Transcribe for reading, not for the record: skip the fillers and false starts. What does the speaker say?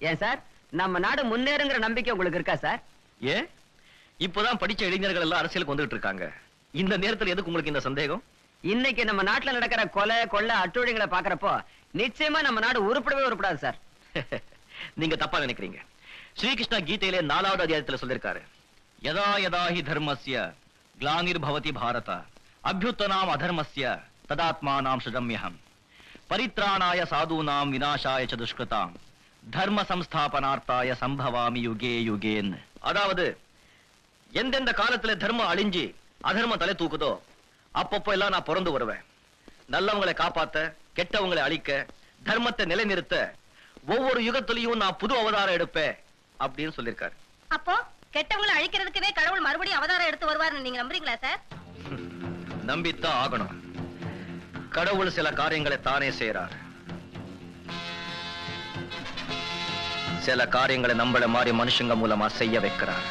ஏன் சார், நம்ம நாடு முன்னேறுங்கிற நம்பிக்கை உங்களுக்கு இருக்கா சார்? ஏன் இப்பதான் படிச்ச இளைஞர்கள் எல்லாம் அரசியலுக்கு வந்துட்டு இருக்காங்க. இந்த நேரத்துல எதுக்கு உங்களுக்கு இந்த சந்தேகம்? இன்னைக்கு நம்ம நாட்டுல நடக்கிற கொலை கொள்ளை அட்டூழியங்களை பாக்குறப்போ நிச்சயமா நம்ம நாடு உருப்படவே உருப்படாது சார். நீங்க தப்பா நினைக்கிறீங்க. ஸ்ரீகிருஷ்ணா கீதையிலே 4வது அத்தியாயத்துல சொல்லிருக்காரு, யதா யதா ஹி தர்மஸ்ய க்ளானிர் பவதி பாரத அபியுத்தனாம் அதர்மஸ்ய ததாத்மானாம் சுஜம்யஹம் பரித்ராணாய சாதுனாம் விநாசாய ச துஷ்கிருதாம் தர்ம சம்ஸ்தாபனார்த்தாய சம்பவாமி யுகே யுகேன். அதாவது எந்தெந்த காலத்துல தர்மம் அழிஞ்சி அதர்மம் தலை தூக்குதோ அப்பப்போ எல்லாம் நான் பிறந்து வருவேன். நல்லவங்களை காப்பாத்த, கெட்டவங்களை அழிக்க, தர்மத்தை நிலைநிறுத்த ஒவ்வொரு யுகத்திலையும் நான் புது அவதாரம் எடுப்பேன் அப்படின்னு சொல்லிருக்காரு. அப்போ கெட்டவங்களை அழிக்கிறதுக்குவே கடவுள் மறுபடியும் அவதாரம் எடுத்து வருவார்னு நீங்க நம்புறீங்களா சார்? நம்பித்தான் ஆகணும். கடவுள் சில காரியங்களை தானே செய்யறார். சில காரியங்களை நம்மள மாதிரி மனுஷங்க மூலமா செய்ய வைக்கிறார்.